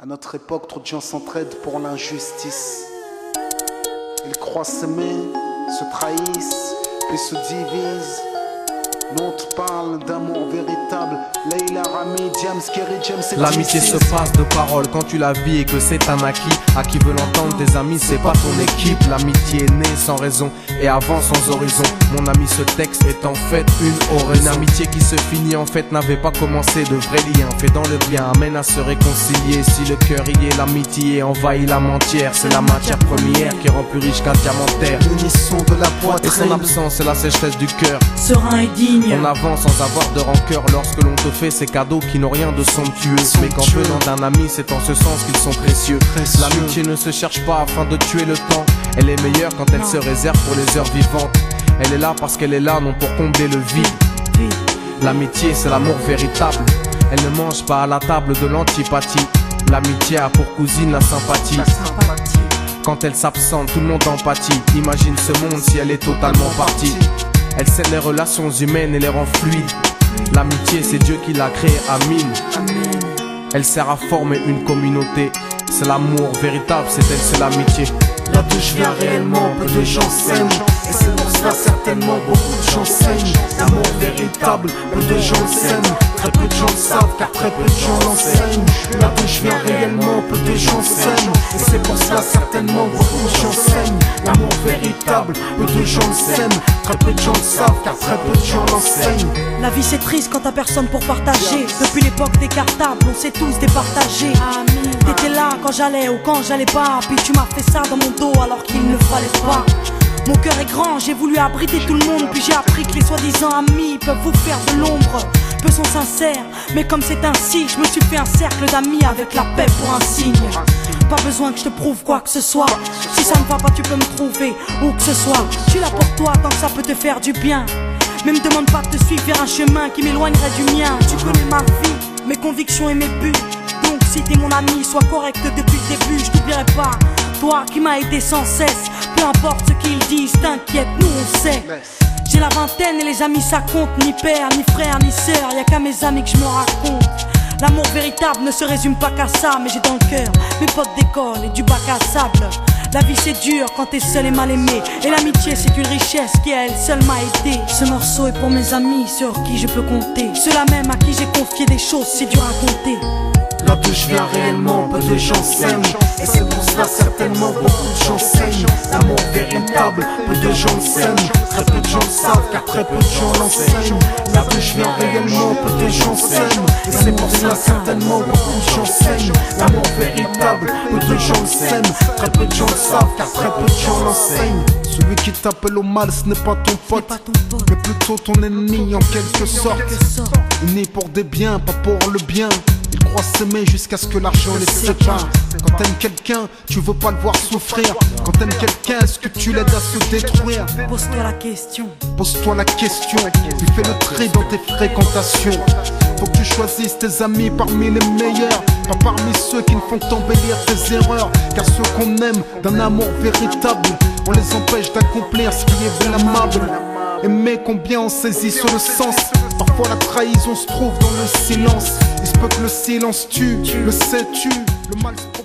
À notre époque, trop de gens s'entraident pour l'injustice. Ils croient s'aimer, se trahissent, puis se divisent. Nous on te parle d'amour véritable. Leila, Rami, Diams, Kerry, James et L'amitié se passe de paroles quand tu la vis et que c'est un acquis. À qui veut l'entendre, tes amis, c'est pas ton équipe. L'amitié est née sans raison et avance sans horizon. Mon ami, ce texte est en fait une oraison. Une amitié qui se finit en fait n'avait pas commencé. De vrais liens faits dans le bien amènent à se réconcilier. Si le cœur y est, l'amitié envahit l'âme entière. C'est la matière première qui rend plus riche qu'un diamantaire. L'unisson de la poitrine et son absence, c'est la sécheresse du cœur. Serein et digne. On avance sans avoir de rancœur lorsque l'on te fait ces cadeaux qui n'ont rien de somptueux. Mais quand venant d'un ami, c'est en ce sens qu'ils sont précieux. L'amitié ne se cherche pas afin de tuer le temps. Elle est meilleure quand elle se réserve pour les heures vivantes. Elle est là parce qu'elle est là, non pour combler le vide. L'amitié, c'est l'amour véritable. Elle ne mange pas à la table de l'antipathie. L'amitié a pour cousine la sympathie. Quand elle s'absente, tout le monde empathie. Imagine ce monde si elle est totalement partie. Elle scelle les relations humaines et les rend fluides. L'amitié, c'est Dieu qui l'a créée, Amin. Elle sert à former une communauté. C'est l'amour véritable, c'est elle, c'est l'amitié. Là d'où je viens réellement, peu de gens s'aiment. Et c'est pour cela certainement beaucoup de gens saignent. L'amour véritable, peu de gens s'aiment. Très peu de gens le savent car très peu de gens l'enseignent. Là d'où je viens réellement, peu de gens s'aiment. Et c'est pour cela certainement beaucoup de gens saignent. L'amour véritable, peu de gens le s'aiment. Très peu de gens le savent car très peu de gens l'enseignent. La vie c'est triste quand t'as personne pour partager. Depuis l'époque des cartables, on s'est tous départagés. T'étais là quand j'allais ou quand j'allais pas. Puis tu m'as fait ça dans mon dos alors qu'il ne fallait pas. Mon cœur est grand, j'ai voulu abriter tout le monde. Puis j'ai appris que les soi-disant amis peuvent vous faire de l'ombre. Peu sont sincères, mais comme c'est ainsi, je me suis fait un cercle d'amis avec la paix pour un signe. Pas besoin que je te prouve quoi que ce soit. Si ça ne va pas, tu peux me trouver où que ce soit. Je suis là pour toi tant que ça peut te faire du bien. Mais me demande pas de te suivre vers un chemin qui m'éloignerait du mien. Tu connais ma vie, mes convictions et mes buts. Donc si t'es mon ami, sois correct depuis le début. Je t'oublierai pas, toi qui m'as aidé sans cesse. Peu importe ce qu'ils disent, t'inquiète, nous on sait. J'ai la vingtaine et les amis ça compte. Ni père, ni frère, ni sœur, y'a qu'à mes amis que je me raconte. L'amour véritable ne se résume pas qu'à ça. Mais j'ai dans le cœur mes potes d'école et du bac à sable. La vie c'est dur quand t'es seul et mal aimé. Et l'amitié c'est une richesse qui à elle seule m'a aidé. Ce morceau est pour mes amis sur qui je peux compter. Ceux-là même à qui j'ai confié des choses, c'est dur à compter. Là d'où je viens réellement, peu de gens s'aiment. Et c'est pour cela certainement beaucoup de gens saignent. L'amour véritable, peu de gens le s'aiment. Très peu de gens le savent car très peu de gens l'enseignent. Là d'où je viens réellement, peu de gens s'aiment. Et c'est pour cela certainement beaucoup de gens saignent. L'amour véritable, peu de gens le s'aiment. Très peu de gens le savent car très peu de gens l'enseignent. Celui qui t'appelle au mal, ce n'est pas ton pote, mais plutôt ton ennemi en quelque sorte. Né pour des biens, pas pour le bien. Ils croient s'aimer jusqu'à ce que l'argent les sépare. Quand t'aimes quelqu'un, tu veux pas le voir souffrir. Quand t'aimes quelqu'un, est-ce que tu l'aides à se détruire? Pose-toi la question. Pose-toi la question, puis fais le tri dans tes fréquentations. Faut que tu choisisses tes amis parmi les meilleurs, pas parmi ceux qui ne font qu'embellir tes erreurs. Car ceux qu'on aime d'un amour véritable, on les empêche d'accomplir ce qui est blâmable. Aimer combien on saisit sur le sens. Parfois la trahison se trouve dans le silence. Il se peut que le silence tue, le sais-tu, le mal se